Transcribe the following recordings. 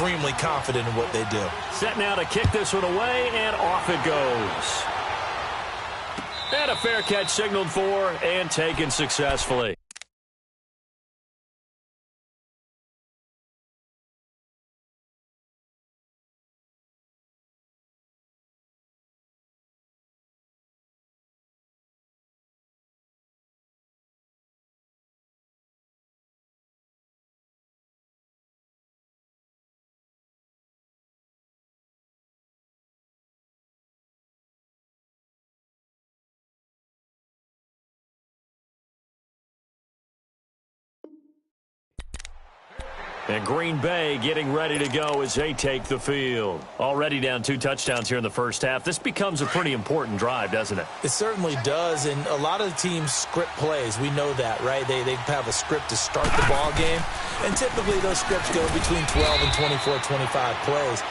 extremely confident in what they do. Set now to kick this one away, and off it goes. And a fair catch signaled for and taken successfully. And Green Bay getting ready to go as they take the field. Already down 2 touchdowns here in the first half. This becomes a pretty important drive, doesn't it? It certainly does, and a lot of the teams script plays. We know that, right? They have a script to start the ball game, and typically those scripts go between 12 and 24, 25 plays.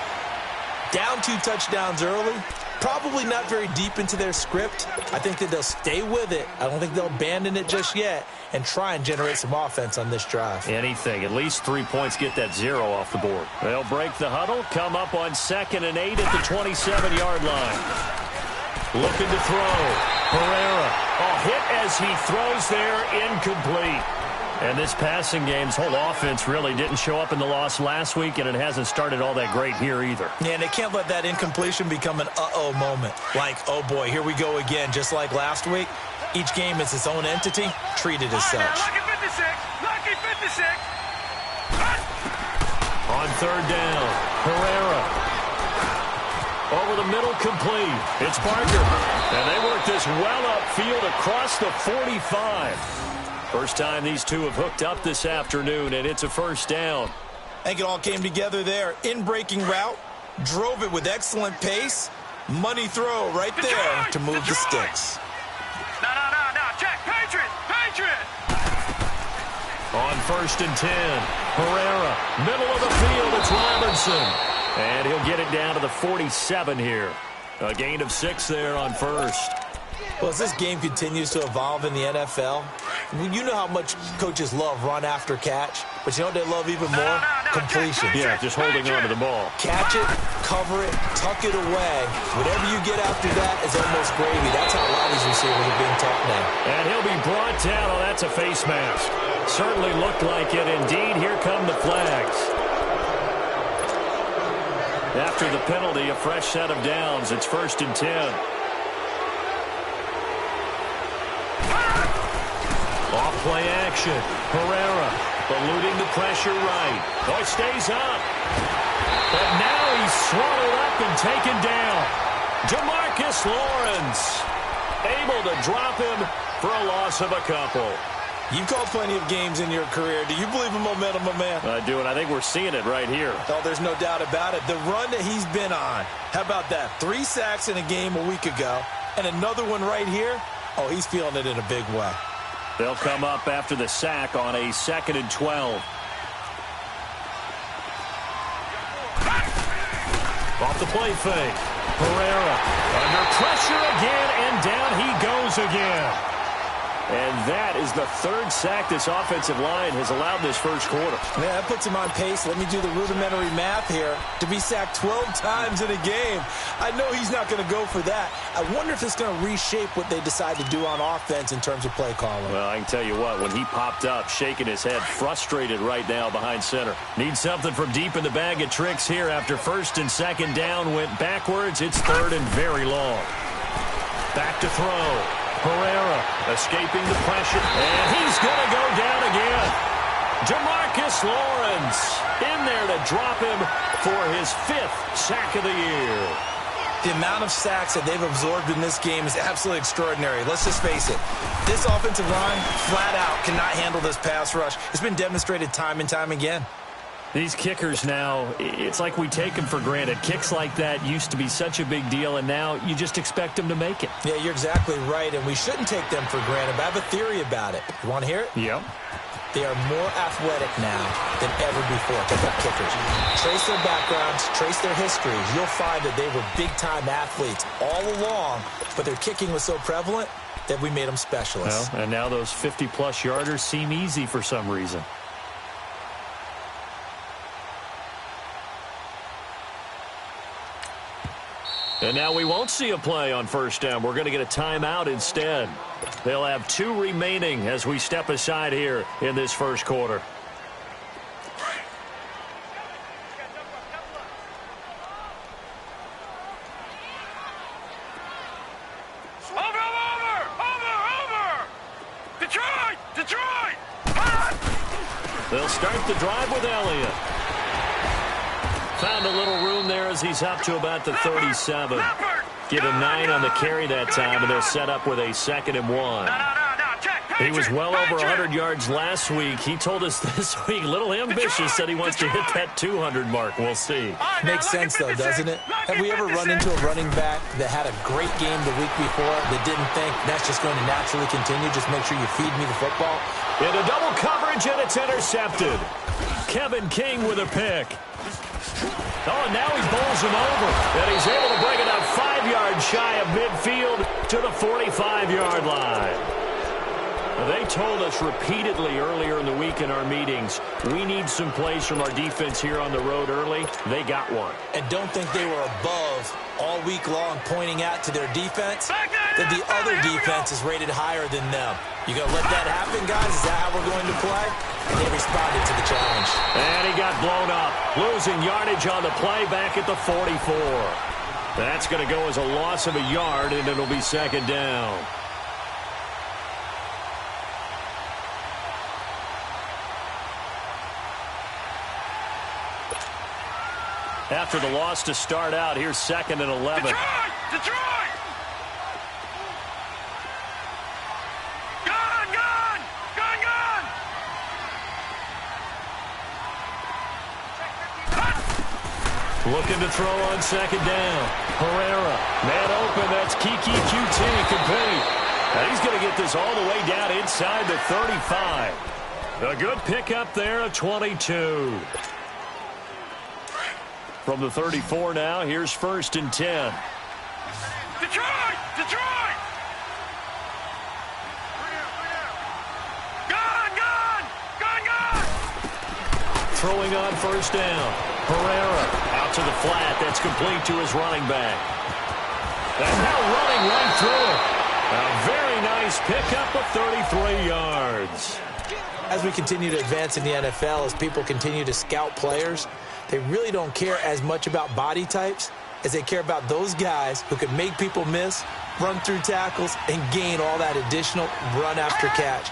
Down 2 touchdowns early, probably not very deep into their script. I think that they'll stay with it. I don't think they'll abandon it just yet and try and generate some offense on this drive. Anything. At least 3 points, get that 0 off the board. They'll break the huddle, come up on 2nd and 8 at the 27-yard line. Looking to throw. Herrera. A hit as he throws there, incomplete. And this passing game's whole offense really didn't show up in the loss last week, and it hasn't started all that great here either. Yeah, and they can't let that incompletion become an uh-oh moment. Like, oh boy, here we go again, just like last week. Each game is its own entity, treated as such. Lucky 56! Lucky 56! On 3rd down, Herrera. Over the middle, complete. It's Parker. And they work this well upfield across the 45. First time these two have hooked up this afternoon, and it's a first down. I think it all came together there. In-breaking route, drove it with excellent pace. Money throw right there to move the sticks. No, check, Patriot! On 1st and 10, Herrera, middle of the field, it's Robinson. And he'll get it down to the 47 here. A gain of 6 there on 1st. Well, as this game continues to evolve in the NFL, you know how much coaches love run after catch, but you know what they love even more? Completion. Yeah, just holding on to the ball. Catch it, cover it, tuck it away. Whatever you get after that is almost gravy. That's how a lot of these receivers are being taught now. And he'll be brought down. Oh, that's a face mask. Certainly looked like it. Indeed, here come the flags. After the penalty, a fresh set of downs. It's 1st and 10. Off-play action. Herrera eluding the pressure right. Oh, it stays up. But now he's swallowed up and taken down. Demarcus Lawrence able to drop him for a loss of a couple. You've called plenty of games in your career. Do you believe in momentum, my man? I do, and I think we're seeing it right here. Oh, there's no doubt about it. The run that he's been on. How about that? 3 sacks in a game a week ago, and another one right here. Oh, he's feeling it in a big way. They'll come up after the sack on a 2nd and 12. Off the play fake. Herrera under pressure again, and down he goes again. And that is the 3rd sack this offensive line has allowed this first quarter. Yeah, that puts him on pace. Let me do the rudimentary math here. To be sacked 12 times in a game. I know he's not going to go for that. I wonder if it's going to reshape what they decide to do on offense in terms of play calling. Well, I can tell you what, when he popped up, shaking his head, frustrated right now behind center. Needs something from deep in the bag of tricks here after 1st and 2nd down went backwards. It's 3rd and very long. Back to throw. Herrera escaping the pressure, and he's going to go down again. Demarcus Lawrence in there to drop him for his 5th sack of the year. The amount of sacks that they've absorbed in this game is absolutely extraordinary. Let's just face it. This offensive line, flat out, cannot handle this pass rush. It's been demonstrated time and time again. These kickers now, it's like we take them for granted. Kicks like that used to be such a big deal, and now you just expect them to make it. Yeah, you're exactly right, and we shouldn't take them for granted, but I have a theory about it. You want to hear it? Yep. They are more athletic now than ever before. Take up kickers. Trace their backgrounds, trace their histories. You'll find that they were big-time athletes all along, but their kicking was so prevalent that we made them specialists. Well, and now those 50-plus yarders seem easy for some reason. And now we won't see a play on first down. We're going to get a timeout instead. They'll have 2 remaining as we step aside here in this first quarter. Over! Detroit! They'll start the drive with Elliott. Found a little room there as he's up to about the 37. Give him 9 on the carry that time, and they'll set up with a 2nd and 1. He was well over 100 yards last week. He told us this week, little ambitious, said he wants to hit that 200 mark. We'll see. Makes sense, though, doesn't it? Have we ever run into a running back that had a great game the week before that didn't think that's just going to naturally continue? Just make sure you feed me the football. Into double coverage, and it's intercepted. Kevin King with a pick. Oh, and now he bowls him over. And he's able to bring it up 5 yards shy of midfield to the 45-yard line. They told us repeatedly earlier in the week in our meetings, we need some plays from our defense here on the road early. They got one. And don't think they were above all week long pointing out to their defense that the other defense is rated higher than them. You going to let that happen, guys? Is that how we're going to play? And they responded to the challenge. And he got blown up, losing yardage on the play back at the 44. That's going to go as a loss of a yard, and it'll be 2nd down. After the loss to start out, here's 2nd and 11. Detroit! Gun! Looking to throw on 2nd down. Herrera, man open, that's Kiki QT complete. And he's going to get this all the way down inside the 35. A good pickup there, a 22. From the 34 now, here's 1st and 10. Detroit! Gun! Throwing on 1st down. Herrera out to the flat. That's complete to his running back. And now running right through it. A very nice pickup of 33 yards. As we continue to advance in the NFL, as people continue to scout players, they really don't care as much about body types as they care about those guys who can make people miss, run through tackles, and gain all that additional run after catch.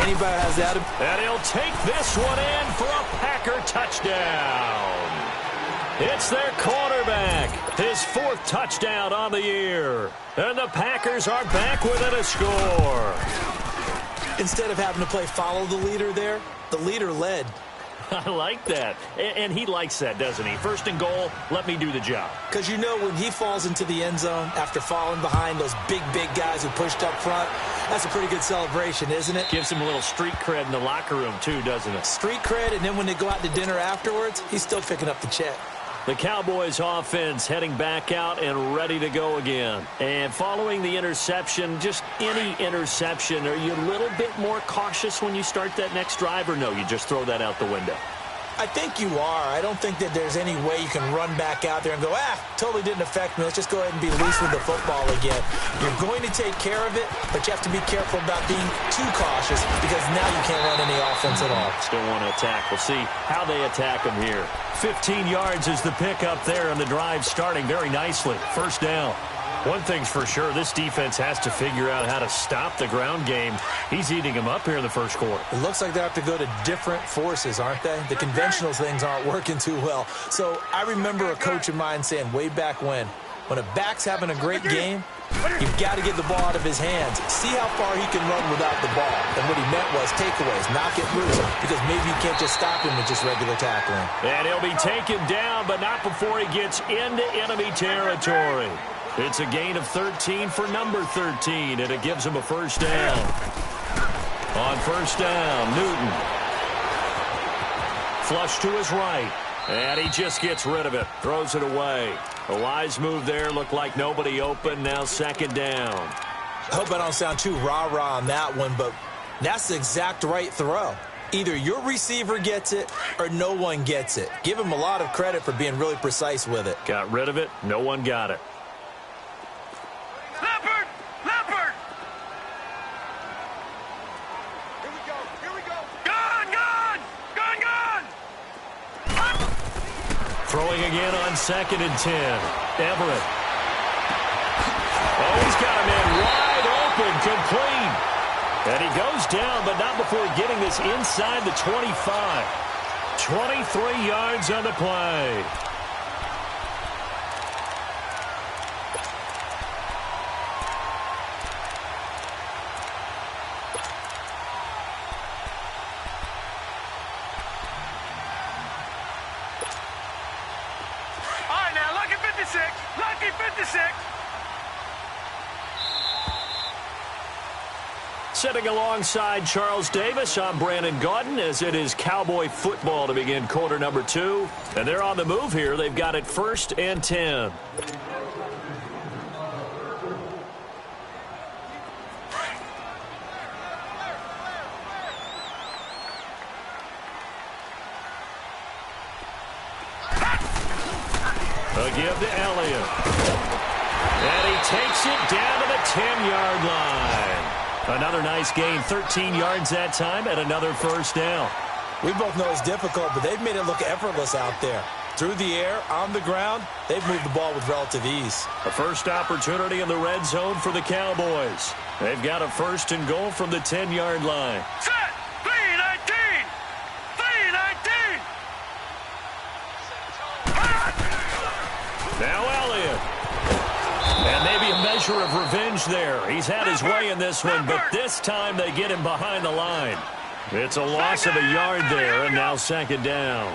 Anybody has that? And he'll take this one in for a Packer touchdown. It's their quarterback, his 4th touchdown on the year. And the Packers are back within a score. Instead of having to play follow the leader there, the leader led. I like that. And he likes that, doesn't he? 1st and goal, let me do the job. Because you know when he falls into the end zone after falling behind those big guys who pushed up front, that's a pretty good celebration, isn't it? Gives him a little street cred in the locker room, too, doesn't it? Street cred, and then when they go out to dinner afterwards, he's still picking up the check. The Cowboys offense heading back out and ready to go again. And following the interception, just any interception, are you a little bit more cautious when you start that next drive, or no, you just throw that out the window? I think you are. I don't think that there's any way you can run back out there and go, totally didn't affect me. Let's just go ahead and be loose with the football again. You're going to take care of it, but you have to be careful about being too cautious because now you can't run any offense at all. Still want to attack. We'll see how they attack them here. 15 yards is the pickup there, and the drive starting very nicely. 1st down. One thing's for sure, this defense has to figure out how to stop the ground game. He's eating them up here in the first quarter. It looks like they have to go to different forces, aren't they? The conventional things aren't working too well. So I remember a coach of mine saying way back when a back's having a great game, you've got to get the ball out of his hands. See how far he can run without the ball. And what he meant was takeaways, knock it loose, because maybe you can't just stop him with just regular tackling. And he'll be taken down, but not before he gets into enemy territory. It's a gain of 13 for number 13, and it gives him a 1st down. On 1st down, Newton. Flush to his right, and he just gets rid of it, throws it away. A wise move there, looked like nobody open, now 2nd down. I hope I don't sound too rah-rah on that one, but that's the exact right throw. Either your receiver gets it or no one gets it. Give him a lot of credit for being really precise with it. Got rid of it, no one got it. Throwing again on 2nd and 10. Everett. Oh, he's got a man wide open, complete. And he goes down, but not before getting this inside the 25. 23 yards on the play. All right, now, lucky 56. Lucky 56. Sitting alongside Charles Davis, I'm Brandon Gaudin, as it is Cowboy football to begin quarter number 2. And they're on the move here. They've got it 1st and 10. A give to Elliott. And he takes it down to the 10-yard line. Another nice gain, 13 yards that time, and another 1st down. We both know it's difficult, but they've made it look effortless out there. Through the air, on the ground, they've moved the ball with relative ease. A first opportunity in the red zone for the Cowboys. They've got a 1st and goal from the 10-yard line. Set. 3-19. 3-19. Now Elliott. And maybe a measure of revenge there. He's had his way in this one, but this time they get him behind the line. It's a loss of a yard there, and now 2nd down.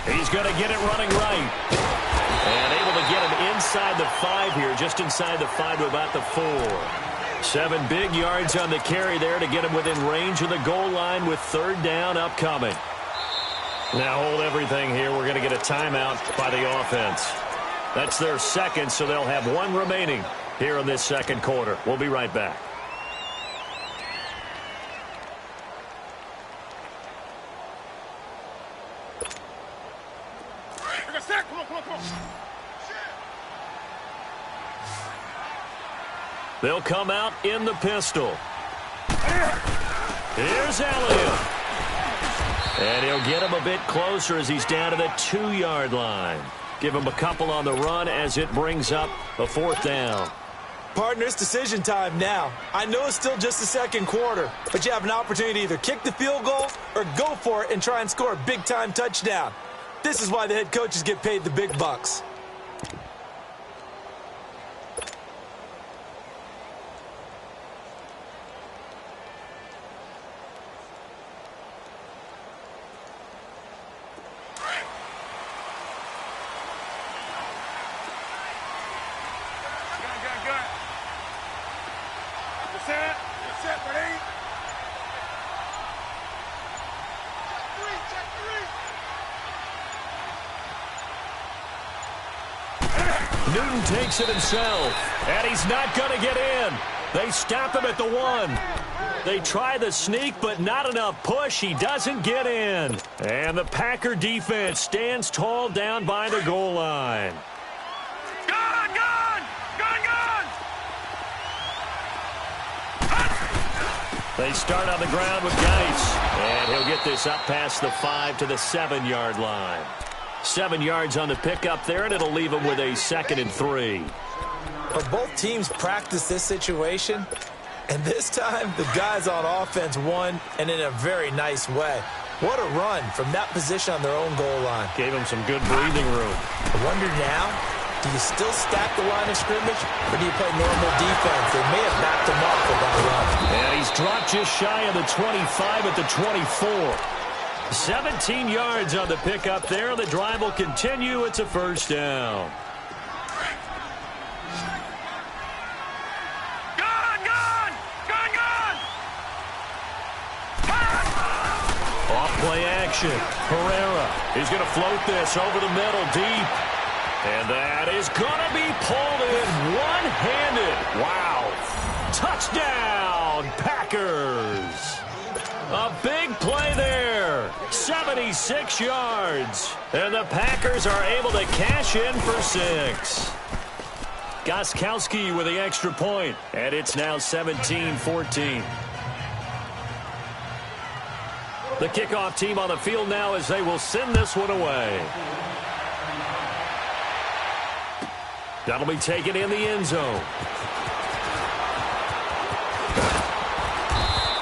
He's going to get it running right. And able to get him inside the 5 here, just inside the 5 to about the 4. 7 big yards on the carry there to get him within range of the goal line with 3rd down upcoming. Now hold everything here. We're going to get a timeout by the offense. That's their 2nd, so they'll have 1 remaining here in this 2nd quarter. We'll be right back. They'll come out in the pistol. Here's Elliott. And he'll get him a bit closer as he's down to the 2-yard line. Give him a couple on the run as it brings up a 4th down. Partner, it's decision time now. I know it's still just the 2nd quarter, but you have an opportunity to either kick the field goal or go for it and try and score a big-time touchdown. This is why the head coaches get paid the big bucks. Newton takes it himself, and he's not going to get in. They stop him at the 1. They try the sneak, but not enough push. He doesn't get in. And the Packer defense stands tall down by the goal line. Gun, gun! Gun, gun! They start on the ground with Geis, and he'll get this up past the 5 to the 7-yard line. 7 yards on the pickup there, and it'll leave him with a 2nd and 3. But both teams practice this situation, and this time the guys on offense won, and in a very nice way. What a run from that position on their own goal line. Gave him some good breathing room. I wonder now, do you still stack the line of scrimmage, or do you play normal defense? They may have backed him up with that run. And he's dropped just shy of the 25 at the 24. 17 yards on the pickup there. The drive will continue. It's a 1st down. Gun, gun! Gun, gun! Off-play action. Herrera. He's going to float this over the middle deep. And that is going to be pulled in one-handed. Wow. Touchdown, Packers. A big play there. 76 yards. And the Packers are able to cash in for 6. Gostkowski with the extra point. And it's now 17-14. The kickoff team on the field now as they will send this one away. That'll be taken in the end zone.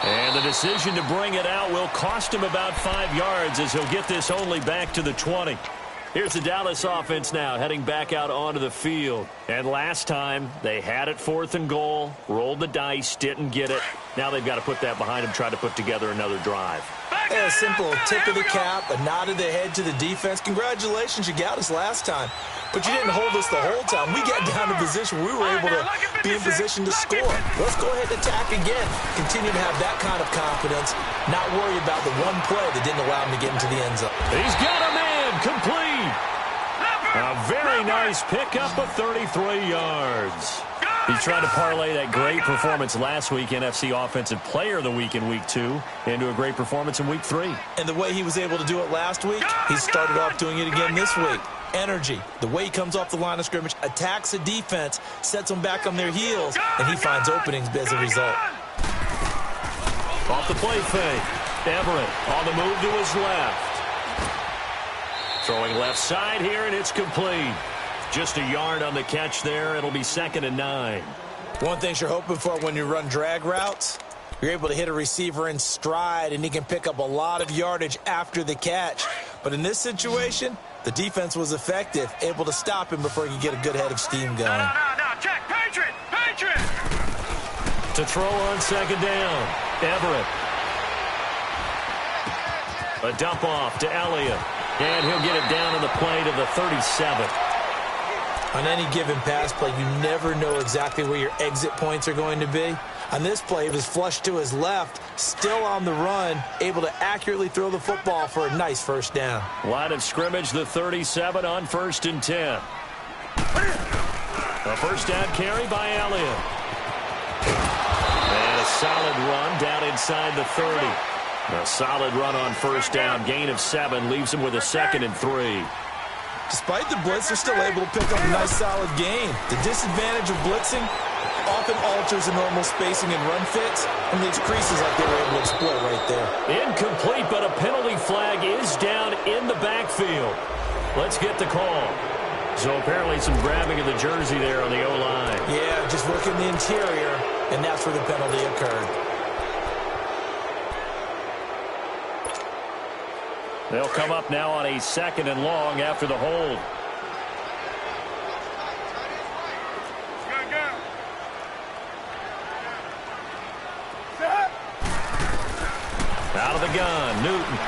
And the decision to bring it out will cost him about 5 yards as he'll get this only back to the 20. Here's the Dallas offense now heading back out onto the field. And last time they had it 4th and goal, rolled the dice, didn't get it. Now they've got to put that behind them, try to put together another drive. A simple tip of the cap, a nod of the head to the defense. Congratulations, you got us last time. But you didn't hold us the whole time. We got down to position where we were able to be in position to score. Let's go ahead and attack again. Continue to have that kind of confidence, not worry about the one play that didn't allow him to get into the end zone. He's got a man complete. A very nice pickup of 33 yards. He's trying to parlay that great performance last week, NFC Offensive Player of the Week in Week 2, into a great performance in Week 3. And the way he was able to do it last week, he started off doing it again this week. Energy, the way he comes off the line of scrimmage, attacks the defense, sets them back on their heels, and he finds openings as a result. Off the play fake. Everett on the move to his left. Throwing left side here, and it's complete. Just a yard on the catch there. It'll be 2nd and 9. One thing you're hoping for when you run drag routes, you're able to hit a receiver in stride, and he can pick up a lot of yardage after the catch. But in this situation, the defense was effective, able to stop him before he could get a good head of steam going. No, check. Patriot. To throw on 2nd down. Everett. A dump off to Elliott. And he'll get it down to the play to the 37. On any given pass play, you never know exactly where your exit points are going to be. On this play, he was flushed to his left, still on the run, able to accurately throw the football for a nice 1st down. Line of scrimmage, the 37 on 1st and 10. A 1st down carry by Elliott. And a solid run down inside the 30. A solid run on 1st down, gain of 7, leaves him with a 2nd and 3. Despite the blitz, they're still able to pick up a nice solid gain. The disadvantage of blitzing often alters the normal spacing and run fits and leaves creases like they were able to exploit right there. Incomplete, but a penalty flag is down in the backfield. Let's get the call. So apparently some grabbing of the jersey there on the O-line. Yeah, just working the interior, and that's where the penalty occurred. They'll come up now on a 2nd and long after the hold. Out of the gun, Newton.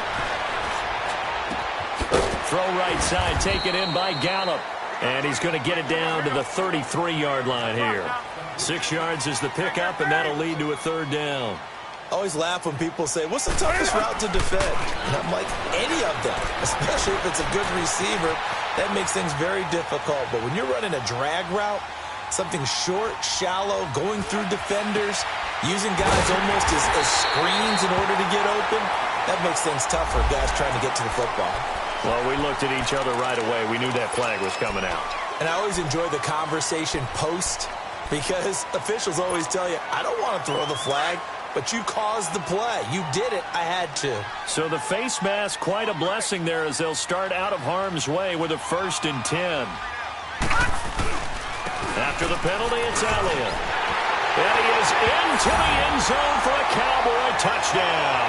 Throw right side, taken in by Gallup. And he's going to get it down to the 33-yard line here. 6 yards is the pickup, and that'll lead to a 3rd down. I always laugh when people say, what's the toughest route to defend? And I'm like, any of them, especially if it's a good receiver. That makes things very difficult. But when you're running a drag route, something short, shallow, going through defenders, using guys almost as screens in order to get open, that makes things tough for guys trying to get to the football. Well, we looked at each other right away. We knew that flag was coming out. And I always enjoy the conversation post because officials always tell you, I don't want to throw the flag. But you caused the play. You did it. I had to. So the face mask, quite a blessing there as they'll start out of harm's way with a 1st and 10. After the penalty, it's Elliott. And he is into the end zone for a Cowboy touchdown.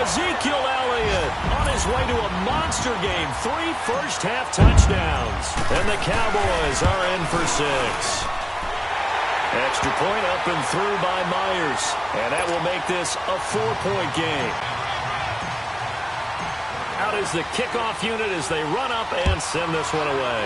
Ezekiel Elliott on his way to a monster game. 3 first-half touchdowns. And the Cowboys are in for 6. Extra point up and through by Myers. And that will make this a 4-point game. Out is the kickoff unit as they run up and send this one away.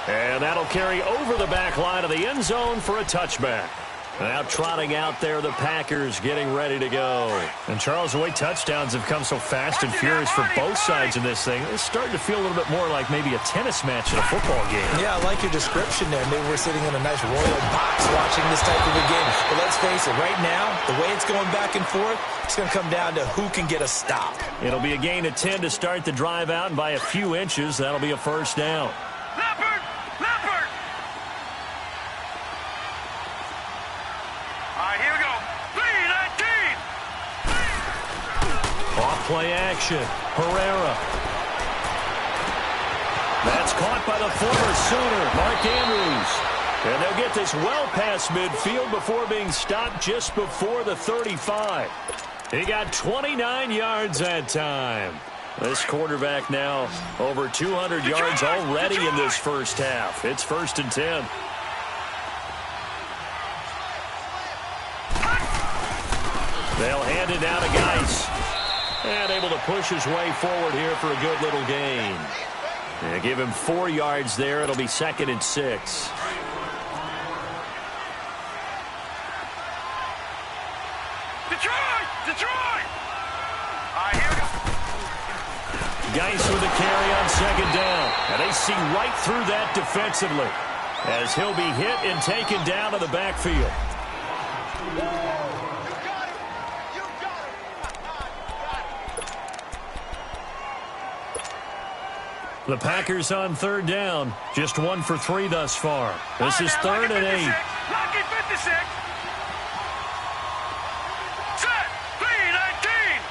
And that'll carry over the back line of the end zone for a touchback. Now trotting out there, the Packers getting ready to go. And Charles, the way touchdowns have come so fast and furious for both sides in this thing, it's starting to feel a little bit more like maybe a tennis match in a football game. Yeah, I like your description there. Maybe we're sitting in a nice royal box watching this type of a game. But let's face it, right now, the way it's going back and forth, it's going to come down to who can get a stop. It'll be a gain of 10 to start the drive out, and by a few inches, that'll be a 1st down. Leopard! All right, here we go. play action. Herrera. That's caught by the former Sooner, Mark Andrews. And they'll get this well past midfield before being stopped just before the 35. He got 29 yards that time. This quarterback now over 200 yards already in this first half. It's 1st and 10. They'll hand it down to Geis. And able to push his way forward here for a good little gain. And give him 4 yards there. It'll be 2nd and 6. Detroit! Here we go. Geis with a carry on 2nd down. And they see right through that defensively as he'll be hit and taken down to the backfield. The Packers on 3rd down. Just 1 for 3 thus far. This is 3rd and 8. Lucky 56. Set. 3-19.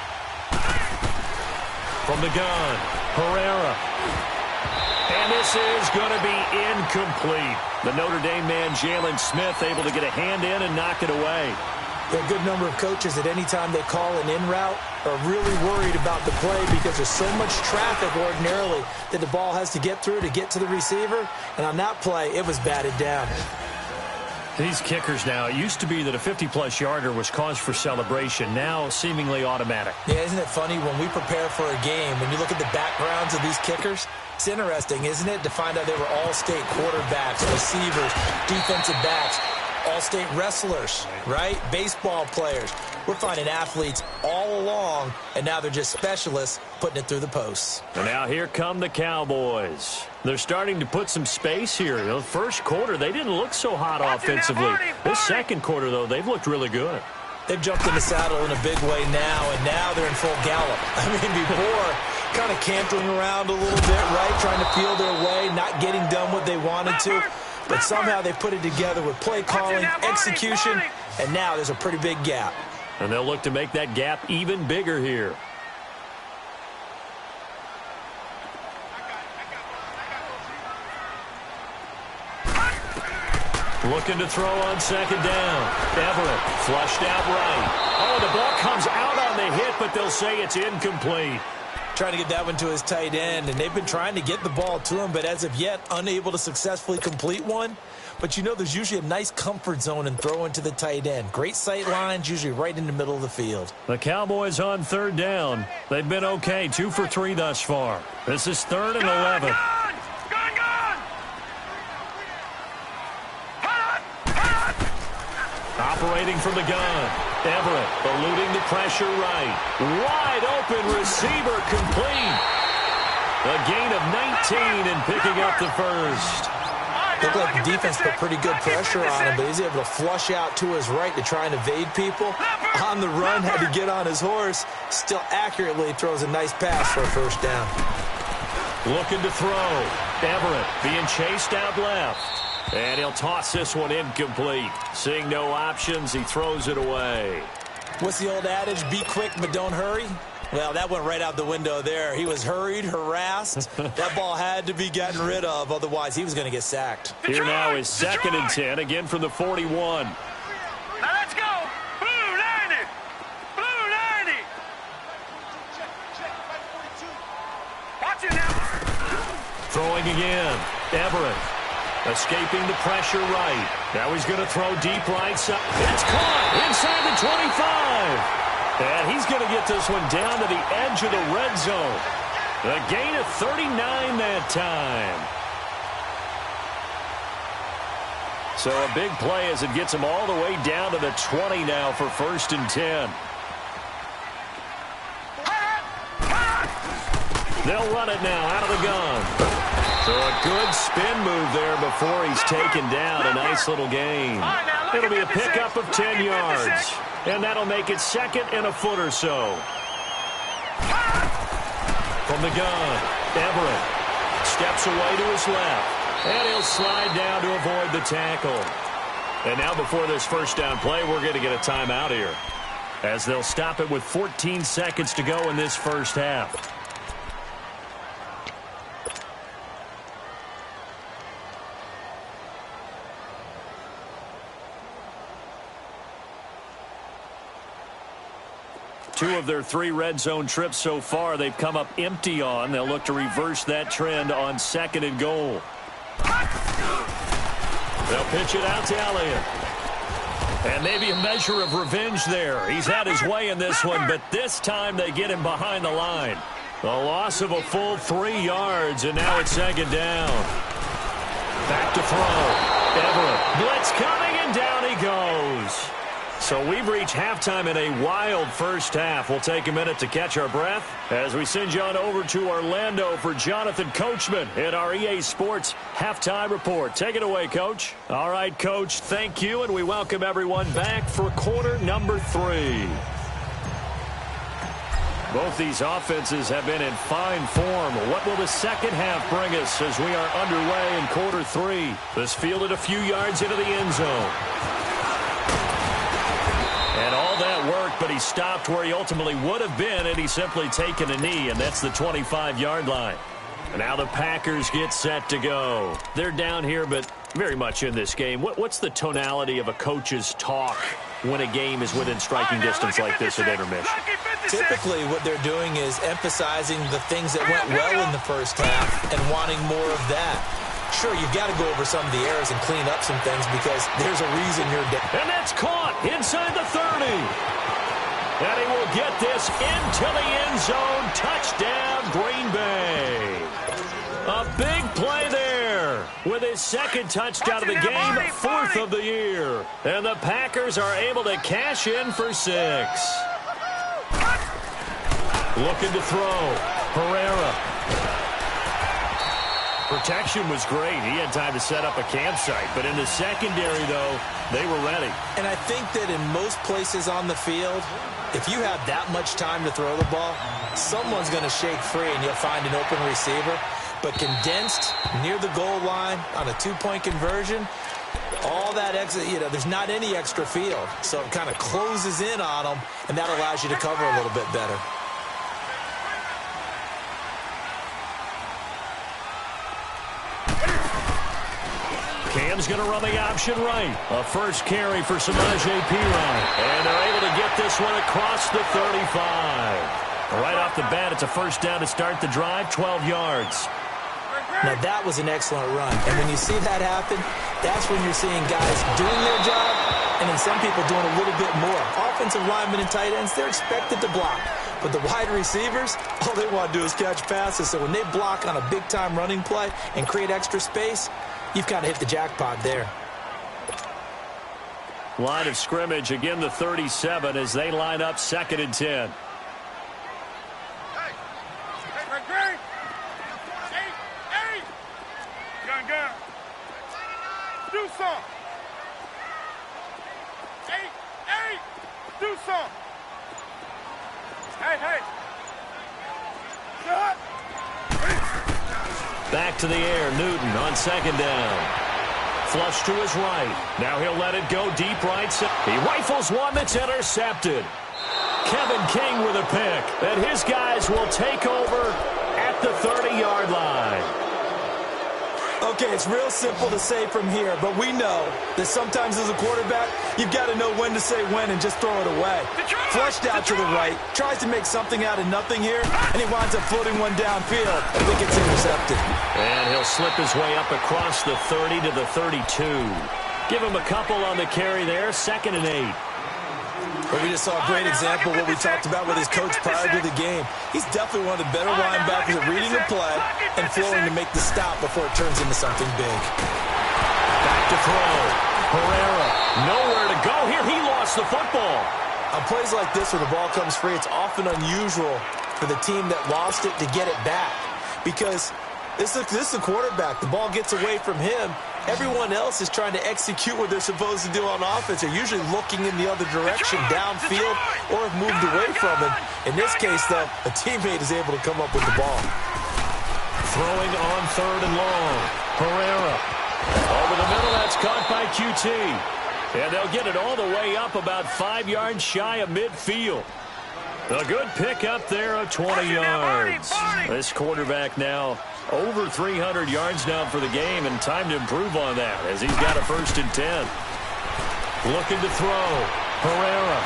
From the gun, Herrera. And this is going to be incomplete. The Notre Dame man, Jalen Smith, able to get a hand in and knock it away. There are a good number of coaches at any time they call an in route are really worried about the play because there's so much traffic ordinarily that the ball has to get through to get to the receiver. And on that play, it was batted down. These kickers now, it used to be that a 50-plus yarder was cause for celebration. Now, seemingly automatic. Yeah, isn't it funny when we prepare for a game, when you look at the backgrounds of these kickers, it's interesting, isn't it, to find out they were all-state quarterbacks, receivers, defensive backs, all-state wrestlers, right? Baseball players. We're finding athletes all along, and now they're just specialists putting it through the posts. And now here come the Cowboys. They're starting to put some space here. The first quarter, they didn't look so hot offensively. This second quarter, though, they've looked really good. They've jumped in the saddle in a big way now, and now they're in full gallop. I mean, before, kind of cantering around a little bit, right? Trying to feel their way, not getting done what they wanted to. But somehow they put it together with play calling, execution, and now there's a pretty big gap. And they'll look to make that gap even bigger here. Looking to throw on 2nd down. Everett flushed out right. Oh, the ball comes out on the hit, but they'll say it's incomplete. Trying to get that one to his tight end, and they've been trying to get the ball to him, but as of yet, unable to successfully complete one. But you know, there's usually a nice comfort zone in throwing to the tight end. Great sight lines, usually right in the middle of the field. The Cowboys on 3rd down. They've been okay, 2 for 3 thus far. This is 3rd and 11. Gone! Operating from the gun. Everett eluding the pressure right. Wide open receiver complete. A gain of 19 and picking up the first. Looked like the defense put pretty good pressure on him, but he's able to flush out to his right to try and evade people. On the run, had to get on his horse. Still accurately throws a nice pass for a 1st down. Looking to throw. Everett being chased out left. And he'll toss this one incomplete. Seeing no options, he throws it away. What's the old adage? Be quick, but don't hurry. Well, that went right out the window there. He was hurried, harassed. That ball had to be gotten rid of, otherwise he was going to get sacked. Here now is 2nd and 10, again from the 41. Now let's go! Blue 90! Blue 90! Watch it now! Throwing again. Everett. Escaping the pressure right. Now he's going to throw deep right side. It's caught inside the 25. And he's going to get this one down to the edge of the red zone. A gain of 39 that time. So a big play as it gets him all the way down to the 20 now for 1st and 10. They'll run it now out of the gun. So a good spin move there before he's taken down. A nice little gain. It'll be a pickup of 10 yards. And that'll make it 2nd and a foot or so. From the gun, Everett steps away to his left. And he'll slide down to avoid the tackle. And now before this 1st down play, we're going to get a timeout here. as they'll stop it with 14 seconds to go in this first half. Two of their 3 red zone trips so far, they've come up empty on. They'll look to reverse that trend on 2nd and goal. They'll pitch it out to Elliott. And maybe a measure of revenge there. He's had his way in this one, but this time they get him behind the line. The loss of a full 3 yards, and now it's 2nd down. Back to throw. Everett. Blitz coming, and down he goes. So we've reached halftime in a wild first half. We'll take a minute to catch our breath as we send you on over to Orlando for Jonathan Coachman in our EA Sports Halftime Report. Take it away, Coach. All right, Coach, thank you, and we welcome everyone back for quarter number 3. Both these offenses have been in fine form. What will the second half bring us as we are underway in quarter 3? This fielded a few yards into the end zone. And all that work, but he stopped where he ultimately would have been had he simply taken a knee, and that's the 25-yard line. And now the Packers get set to go. They're down here, but very much in this game. What's the tonality of a coach's talk when a game is within striking distance like this at intermission? Typically, what they're doing is emphasizing the things that went well in the first half and wanting more of that. Sure, you've got to go over some of the errors and clean up some things because there's a reason you're down. And that's caught inside the 30. And he will get this into the end zone. Touchdown, Green Bay. A big play there with his 2nd touchdown of the game, 4th of the year. And the Packers are able to cash in for 6. Looking to throw. Herrera. Protection was great. He had time to set up a campsite. But in the secondary, though, they were ready. And I think that in most places on the field, if you have that much time to throw the ball, someone's going to shake free and you'll find an open receiver. But condensed near the goal line on a 2-point conversion, all that extra, there's not any extra field. So it kind of closes in on them, and that allows you to cover a little bit better. Cam's going to run the option right. A first carry for Samaje Perine. And they're able to get this one across the 35. Right off the bat, it's a first down to start the drive, 12 yards. Now, that was an excellent run. And when you see that happen, that's when you're seeing guys doing their job and then some people doing a little bit more. Offensive linemen and tight ends, they're expected to block. But the wide receivers, all they want to do is catch passes. So when they block on a big-time running play and create extra space, you've kind of hit the jackpot there. Line of scrimmage, again the 37 as they line up 2nd and 10. Do some. Do some. Hey. Shut. Back to the air, Newton on 2nd down. Flush to his right. Now he'll let it go deep right side. He rifles one that's intercepted. Kevin King with a pick. And his guys will take over at the 30-yard line. Okay, it's real simple to say from here, but we know that sometimes as a quarterback, you've got to know when to say when and just throw it away. Flushed out to the right, tries to make something out of nothing here, and he winds up floating one downfield. I think it's intercepted. And he'll slip his way up across the 30 to the 32. Give him a couple on the carry there, 2nd and 8. But we just saw a great example of what we talked about with his coach prior to the game. He's definitely one of the better linebackers at reading the play and flowing to make the stop before it turns into something big. Back to throw. Herrera, nowhere to go here. He lost the football. On plays like this where the ball comes free, it's often unusual for the team that lost it to get it back. Because this is a quarterback. The ball gets away from him. Everyone else is trying to execute what they're supposed to do on offense. They're usually looking in the other direction, downfield, or have moved away from it. In this case, though, a teammate is able to come up with the ball. Throwing on 3rd and long. Herrera. Over the middle, that's caught by QT. And they'll get it all the way up about 5 yards shy of midfield. A good pickup there of 20 yards. This quarterback now over 300 yards now for the game, and time to improve on that as he's got a 1st and 10. Looking to throw. Herrera.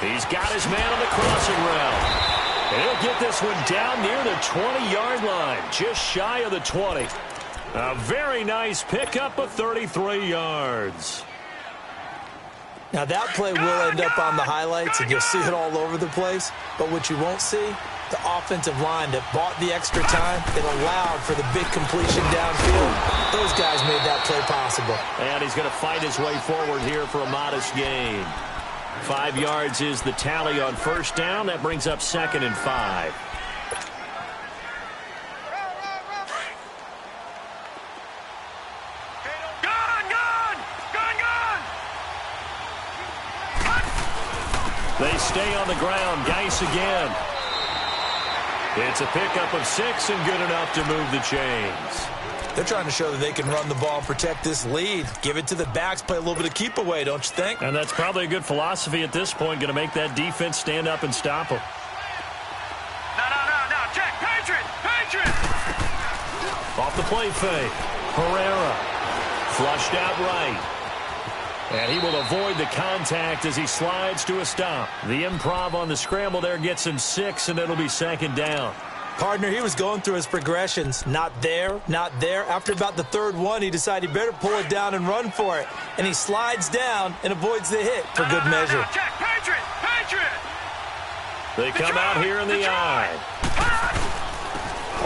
He's got his man on the crossing route. And he'll get this one down near the 20-yard line, just shy of the 20. A very nice pickup of 33 yards. Now, that play will end up on the highlights, and you'll see it all over the place. But what you won't see, the offensive line that bought the extra time, it allowed for the big completion downfield. Those guys made that play possible. And he's going to fight his way forward here for a modest gain. 5 yards is the tally on 1st down. That brings up 2nd and 5. They stay on the ground. Geis again. It's a pickup of 6 and good enough to move the chains. They're trying to show that they can run the ball and protect this lead. Give it to the backs, play a little bit of keep away, don't you think? And that's probably a good philosophy at this point, going to make that defense stand up and stop them. No. Check. Patriot. Off the play fake. Herrera. Flushed out right. And he will avoid the contact as he slides to a stop. The improv on the scramble there gets him 6, and it'll be 2nd down. Partner, he was going through his progressions. Not there. After about the 3rd one, he decided he better pull it down and run for it. And he slides down and avoids the hit for good measure. Check. Patriot. They come out here in the eye.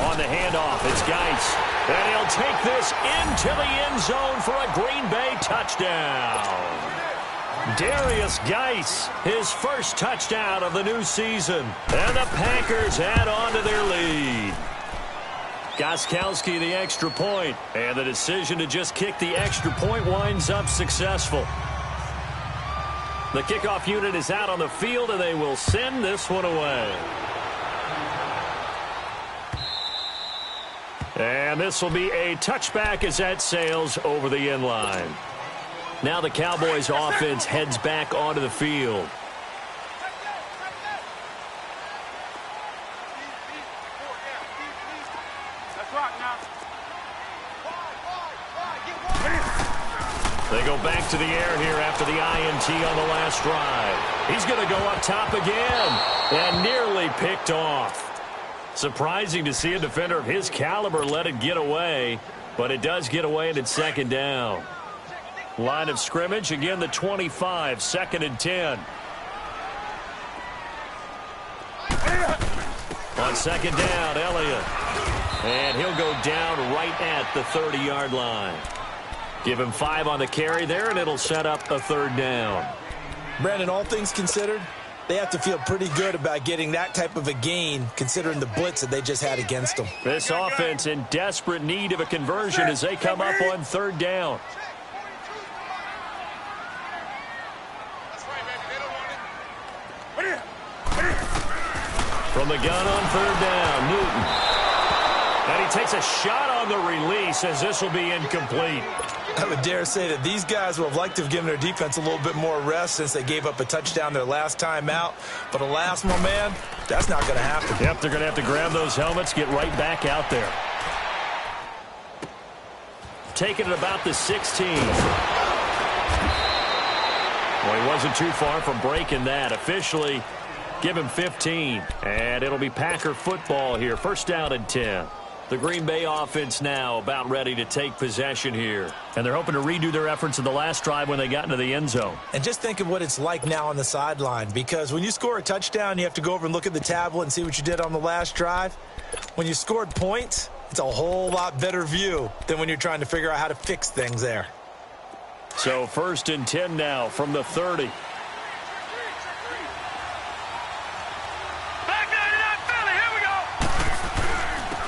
On the handoff, it's Geis. And he'll take this into the end zone for a Green Bay touchdown. Darius Geis, his 1st touchdown of the new season. And the Packers add on to their lead. Gostkowski the extra point. And the decision to just kick the extra point winds up successful. The kickoff unit is out on the field, and they will send this one away. And this will be a touchback as that sails over the end line. Now the Cowboys offense heads back onto the field. They go back to the air here after the INT on the last drive. He's going to go up top again and nearly picked off. Surprising to see a defender of his caliber let it get away, but it does get away and it's 2nd down. Line of scrimmage, again the 25, 2nd and 10. On 2nd down, Elliott. And he'll go down right at the 30-yard line. Give him 5 on the carry there, and it'll set up a 3rd down. Brandon, all things considered, they have to feel pretty good about getting that type of a gain, considering the blitz that they just had against them. This offense in desperate need of a conversion as they come up on 3rd down. From the gun on 3rd down, Newton. And he takes a shot on the release as this will be incomplete. I would dare say that these guys would have liked to have given their defense a little bit more rest since they gave up a touchdown their last time out. But alas, my man, that's not going to happen. Yep, they're going to have to grab those helmets, get right back out there. Taking it about the 16. Well, he wasn't too far from breaking that. Officially, give him 15. And it'll be Packer football here. 1st down and 10. The Green Bay offense now about ready to take possession here. And they're hoping to redo their efforts in the last drive when they got into the end zone. And just think of what it's like now on the sideline, because when you score a touchdown, you have to go over and look at the tablet and see what you did on the last drive. When you scored points, it's a whole lot better view than when you're trying to figure out how to fix things there. So 1st and 10 now from the 30.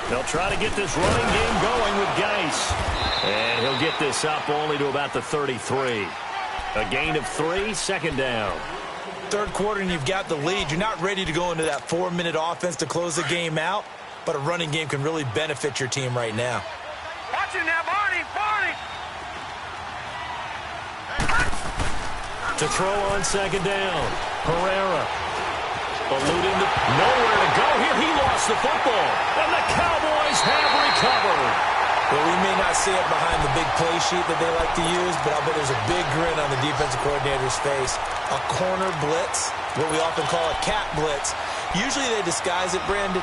They'll try to get this running game going with Geis. And he'll get this up only to about the 33. A gain of 3, 2nd down. 3rd quarter and you've got the lead. You're not ready to go into that 4-minute offense to close the game out, but a running game can really benefit your team right now. Watch it now, Barney. To throw on second down. Herrera. Eluding nowhere to go here. He lost the football. And the Cowboys have recovered. Well, we may not see it behind the big play sheet that they like to use, but I'll bet there's a big grin on the defensive coordinator's face. A corner blitz, what we often call a cat blitz. Usually they disguise it, Brandon.